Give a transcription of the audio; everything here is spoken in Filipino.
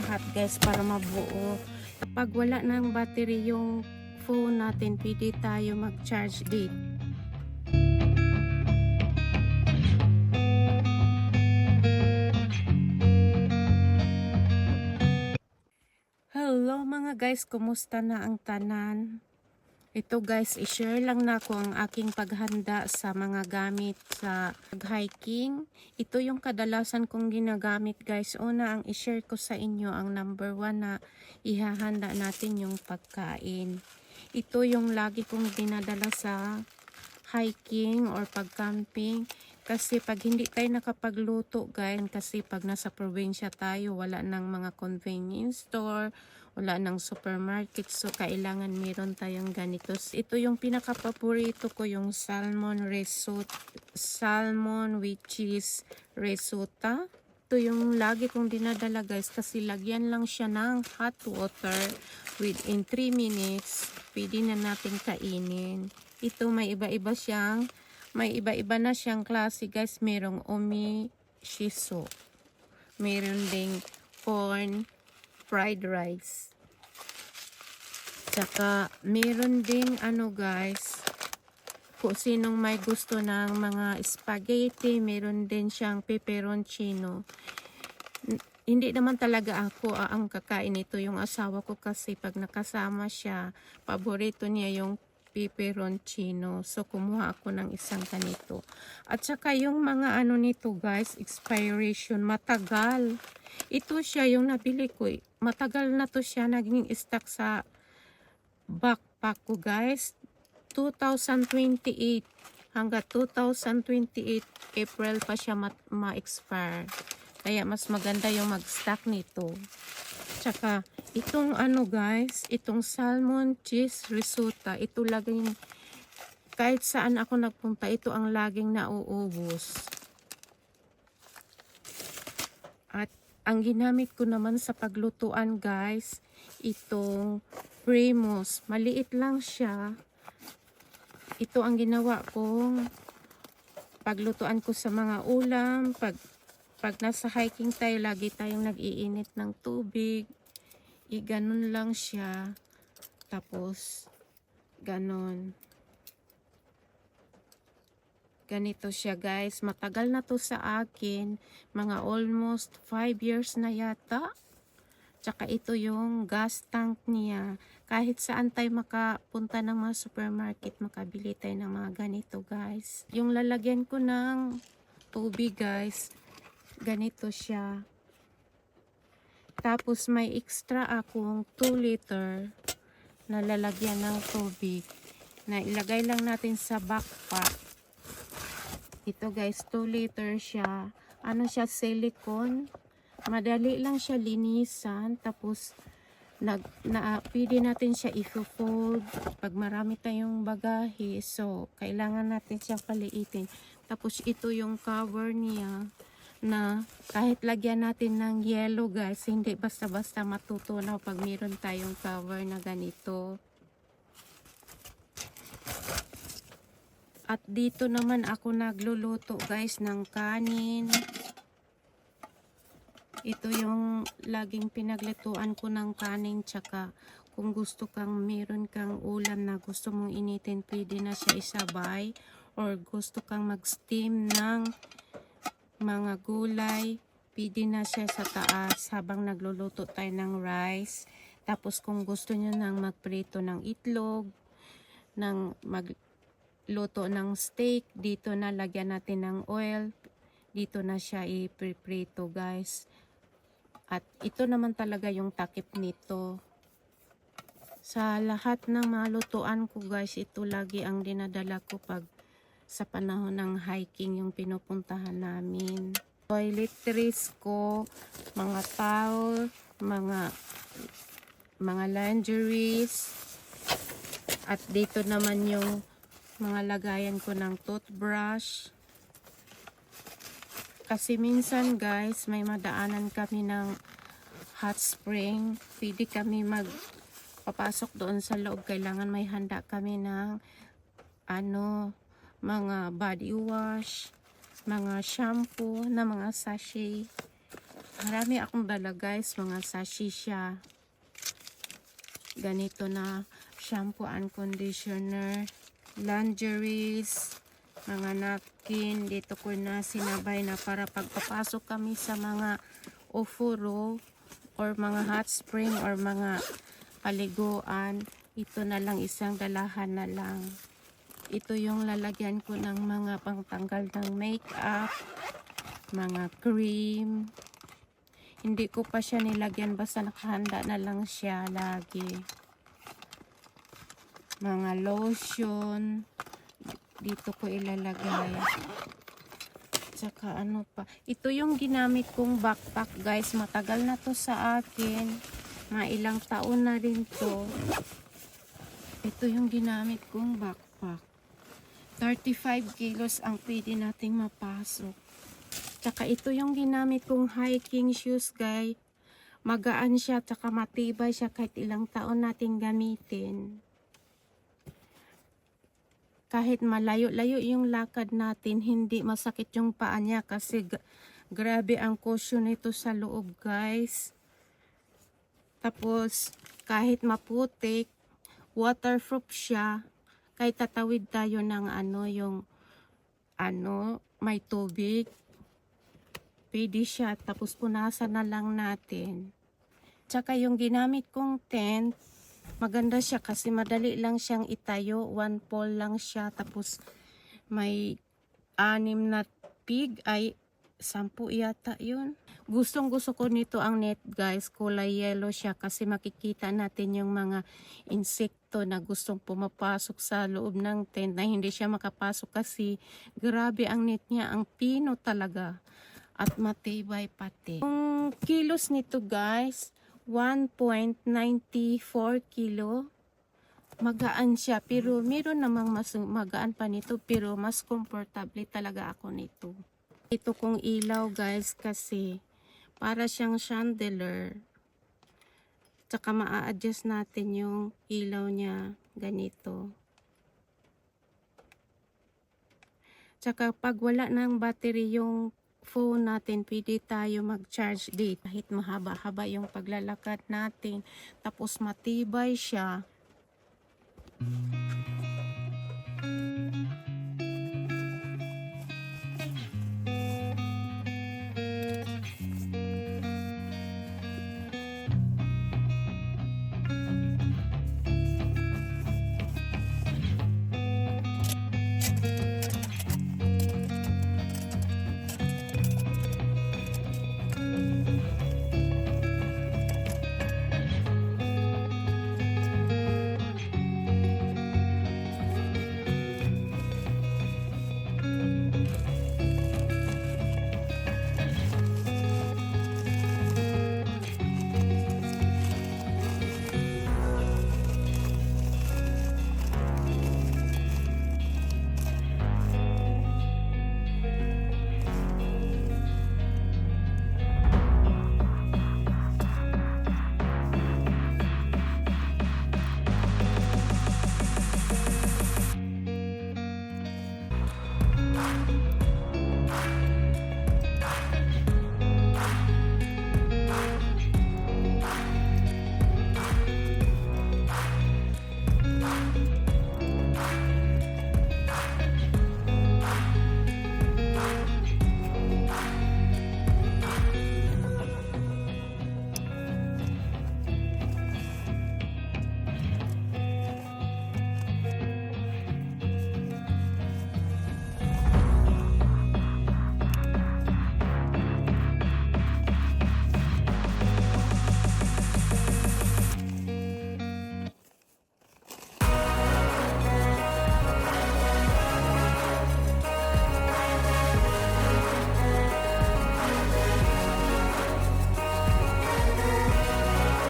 lahat guys para mabuo. Kapag wala ng battery yung phone natin, pwede tayo mag-charge dito. Hello mga guys, kumusta na ang tanan? Ito guys, i-share lang na ko ang aking paghanda sa mga gamit sa hiking. Ito yung kadalasan kong ginagamit guys. Una, ang i-share ko sa inyo ang number 1 na ihahanda natin yung pagkain. Ito yung lagi kong dinadala sa hiking or pag-camping. Kasi pag hindi tayo nakapagluto guys, kasi pag nasa probinsya tayo, wala nang mga convenience store, wala nang supermarket, so kailangan meron tayong ganito. Ito yung pinaka-paborito ko, yung salmon risotto, salmon with cheese risotto. Ito yung lagi kong dinadala guys, kasi lagyan lang siya ng hot water, within 3 minutes pwede na natin kainin. Ito may iba-iba na siyang klase guys. Merong omi shiso, meron ding corn fried rice, tsaka meron ding ano guys, kung sinong may gusto ng mga spaghetti, meron din siyang peperoncino. Hindi naman talaga ako ang kakain nito, yung asawa ko, kasi pag nakasama siya, paborito niya yung peperoncino. So kumuha ako ng isang ganito. At saka yung mga ano nito guys, expiration, matagal. Ito siya yung nabili ko. Matagal na to siya, naging stock sa backpack ko guys. 2028 hanggang 2028 April pa siya ma-expire. Kaya mas maganda yung mag-stock nito. Tsaka itong ano guys, itong salmon cheese risotto, ito laging, kahit saan ako nagpunta, ito ang laging nauubos. At ang ginamit ko naman sa paglutuan guys, itong Primus. Maliit lang siya. Ito ang ginawa kong paglutuan ko sa mga ulam. Pag nasa hiking tayo, lagi tayong nag-iinit ng tubig. Ganun lang siya. Tapos, ganon. Ganito siya guys. Matagal na to sa akin. Mga almost 5 years na yata. Tsaka ito yung gas tank niya. Kahit saan tayo makapunta ng mga supermarket, makabili tayo ng mga ganito guys. Yung lalagyan ko ng tubig guys, ganito siya. Tapos may extra akong 2 liter na lalagyan ng tubig na ilagay lang natin sa backpack. Ito guys, 2 liter siya. Ano siya, silicone. Madali lang siya linisan. Tapos pwede natin siya i-fold pag marami tayong bagahe. So kailangan natin siya paliitin. Tapos ito yung cover niya, na kahit lagyan natin ng yellow guys, hindi basta-basta matutunaw pag meron tayong cover na ganito. At dito naman ako nagluluto guys ng kanin. Ito yung laging pinaglutuan ko ng kanin. Tsaka kung gusto kang, meron kang ulam na gusto mong initin, pwede na siya isabay. Or gusto kang mag-steam ng mga gulay, pwede na siya sa taas habang nagluluto tayo ng rice. Tapos kung gusto nyo nang magprito ng itlog, magluto ng steak, dito na lagyan natin ng oil, dito na siya iprito guys. At ito naman talaga yung takip nito. Sa lahat ng mga lutuan ko guys, ito lagi ang dinadala ko pag sa panahon ng hiking yung pinupuntahan namin. Toiletries ko, mga towel, mga lingeries. At dito naman yung mga lagayan ko ng toothbrush. Kasi minsan guys, may madaanan kami ng hot spring. Pwede kami magpapasok doon sa loob. Kailangan may handa kami ng mga body wash, mga shampoo na mga sachet. Marami akong dala guys, mga sashi siya. Ganito na shampoo and conditioner, lingeries, mga napkin. Dito ko na sinabay na para pagpapasok kami sa mga ofuro or mga hot spring or mga paliguan. Ito na lang, isang dalahan na lang. Ito yung lalagyan ko ng mga pangtanggal ng makeup, mga cream. Hindi ko pa siya nilagyan, basta nakahanda na lang siya lagi. Mga lotion, dito ko ilalagay. Tsaka ano pa, ito yung ginamit kong backpack guys, matagal na to sa akin. Mga ilang taon na rin to. Ito yung ginamit kong backpack. 35 kilos ang pwede nating mapasok. Tsaka ito yung ginamit kong hiking shoes guys. Magaan siya, tsaka matibay siya kahit ilang taon nating gamitin. Kahit malayo-layo yung lakad natin, hindi masakit yung paa niya kasi grabe ang cushion nito sa loob guys. Tapos kahit maputik, waterproof siya. Kahit tatawid tayo ng may tubig, pwede siya, tapos punasan na lang natin. Tsaka yung ginamit kong tent, maganda siya kasi madali lang siyang itayo. One pole lang siya, tapos may 6 na pig, ay 10 yata yun. Gustong gusto ko nito ang net guys, kulay yellow siya kasi makikita natin yung mga insekto na gustong pumapasok sa loob ng tent na hindi siya makapasok kasi grabe ang net niya, ang pino talaga. At matibay pati. Yung kilos nito guys, 1.94 kilo. Magaan siya, pero meron namang mas magaan pa nito, pero mas comfortable talaga ako nito. Ito kong ilaw guys kasi para siyang chandelier. Tsaka maa-adjust natin yung ilaw niya ganito. Tsaka pag wala ng battery yung phone natin, pwede tayo mag-charge dito kahit mahaba-haba yung paglalakad natin, tapos matibay siya.